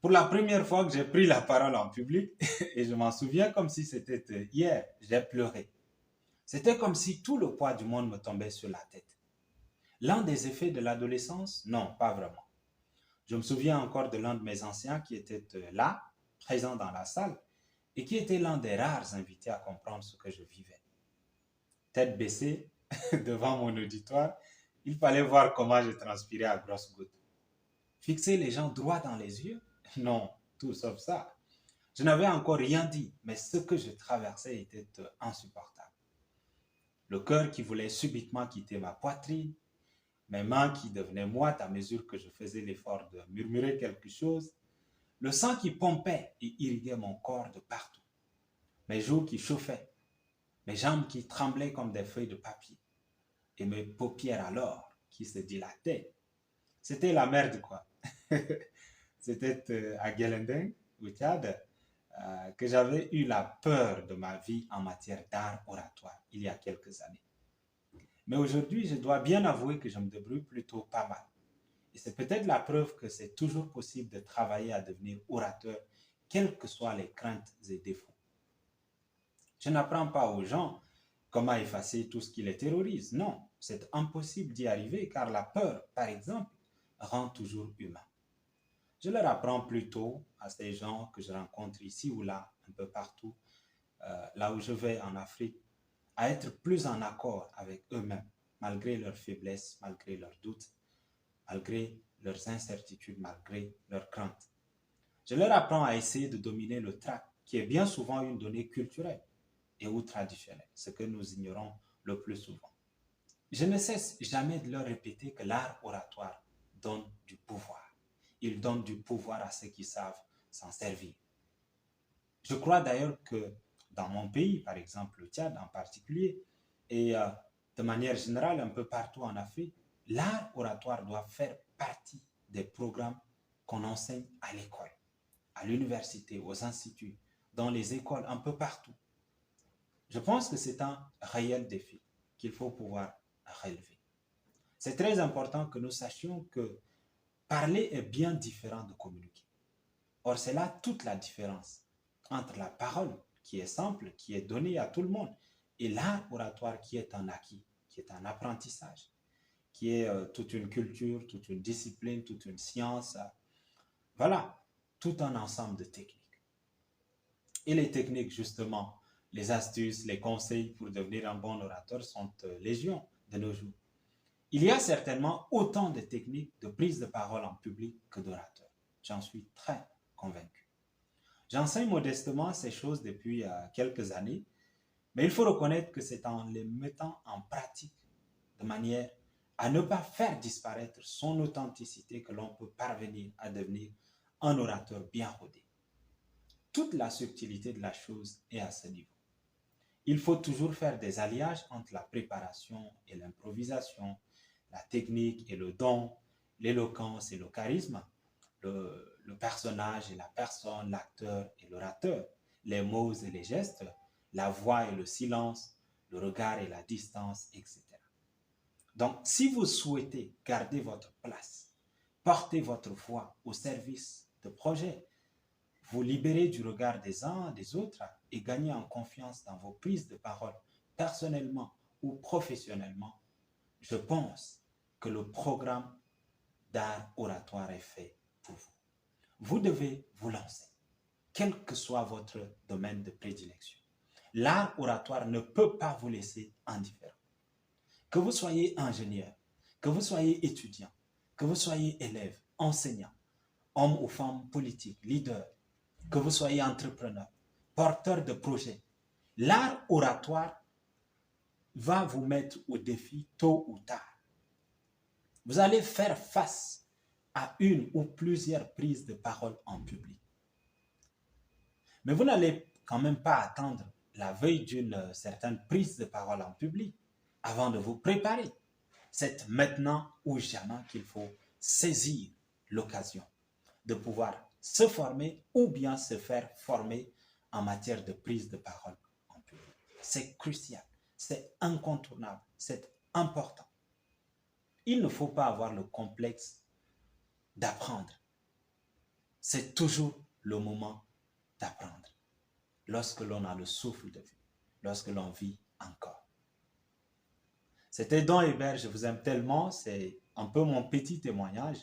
Pour la première fois que j'ai pris la parole en public, et je m'en souviens comme si c'était hier, j'ai pleuré. C'était comme si tout le poids du monde me tombait sur la tête. L'un des effets de l'adolescence? Non, pas vraiment. Je me souviens encore de l'un de mes anciens qui était là, présent dans la salle, et qui était l'un des rares invités à comprendre ce que je vivais. Tête baissée, devant mon auditoire, il fallait voir comment je transpirais à grosses gouttes. Fixer les gens droit dans les yeux? Non, tout sauf ça. Je n'avais encore rien dit, mais ce que je traversais était insupportable. Le cœur qui voulait subitement quitter ma poitrine, mes mains qui devenaient moites à mesure que je faisais l'effort de murmurer quelque chose, le sang qui pompait et irriguait mon corps de partout, mes joues qui chauffaient, mes jambes qui tremblaient comme des feuilles de papier, et mes paupières alors qui se dilataient. C'était la merde, quoi. C'était à Guelending, au Tchad, que j'avais eu la peur de ma vie en matière d'art oratoire il y a quelques années. Mais aujourd'hui, je dois bien avouer que je me débrouille plutôt pas mal. Et c'est peut-être la preuve que c'est toujours possible de travailler à devenir orateur, quelles que soient les craintes et défauts. Je n'apprends pas aux gens comment effacer tout ce qui les terrorise. Non, c'est impossible d'y arriver car la peur, par exemple, rend toujours humain. Je leur apprends plutôt à ces gens que je rencontre ici ou là, un peu partout, là où je vais en Afrique, à être plus en accord avec eux-mêmes, malgré leurs faiblesses, malgré leurs doutes, malgré leurs incertitudes, malgré leurs craintes. Je leur apprends à essayer de dominer le trac, qui est bien souvent une donnée culturelle et ou traditionnelle, ce que nous ignorons le plus souvent. Je ne cesse jamais de leur répéter que l'art oratoire donne du pouvoir. Il donne du pouvoir à ceux qui savent s'en servir. Je crois d'ailleurs que dans mon pays, par exemple le Tchad en particulier, et de manière générale un peu partout en Afrique, l'art oratoire doit faire partie des programmes qu'on enseigne à l'école, à l'université, aux instituts, dans les écoles, un peu partout. Je pense que c'est un réel défi qu'il faut pouvoir relever. C'est très important que nous sachions que parler est bien différent de communiquer. Or, c'est là toute la différence entre la parole, qui est simple, qui est donnée à tout le monde, et l'art oratoire qui est un acquis, qui est un apprentissage, qui est toute une culture, toute une discipline, toute une science. Voilà, tout un ensemble de techniques. Et les techniques, justement, les astuces, les conseils pour devenir un bon orateur sont légion de nos jours. Il y a certainement autant de techniques de prise de parole en public que d'orateurs. J'en suis très convaincu. J'enseigne modestement ces choses depuis quelques années, mais il faut reconnaître que c'est en les mettant en pratique de manière à ne pas faire disparaître son authenticité que l'on peut parvenir à devenir un orateur bien rodé. Toute la subtilité de la chose est à ce niveau. Il faut toujours faire des alliages entre la préparation et l'improvisation, la technique et le don, l'éloquence et le charisme, le personnage et la personne, l'acteur et l'orateur, les mots et les gestes, la voix et le silence, le regard et la distance, etc. Donc, si vous souhaitez garder votre place, porter votre voix au service de projets, vous libérer du regard des uns des autres et gagner en confiance dans vos prises de parole, personnellement ou professionnellement, je pense que le programme d'art oratoire est fait pour vous. Vous devez vous lancer, quel que soit votre domaine de prédilection. L'art oratoire ne peut pas vous laisser indifférent. Que vous soyez ingénieur, que vous soyez étudiant, que vous soyez élève, enseignant, homme ou femme politique, leader, que vous soyez entrepreneur, porteur de projet, l'art oratoire va vous mettre au défi tôt ou tard. Vous allez faire face à une ou plusieurs prises de parole en public. Mais vous n'allez quand même pas attendre la veille d'une certaine prise de parole en public avant de vous préparer. C'est maintenant ou jamais qu'il faut saisir l'occasion de pouvoir se former ou bien se faire former en matière de prise de parole en public. C'est crucial, c'est incontournable, c'est important. Il ne faut pas avoir le complexe d'apprendre. c'est toujours le moment d'apprendre. Lorsque l'on a le souffle de vie, lorsque l'on vit encore. C'était Don Hébert, je vous aime tellement, c'est un peu mon petit témoignage.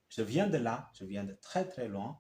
Je viens de là, je viens de très très loin,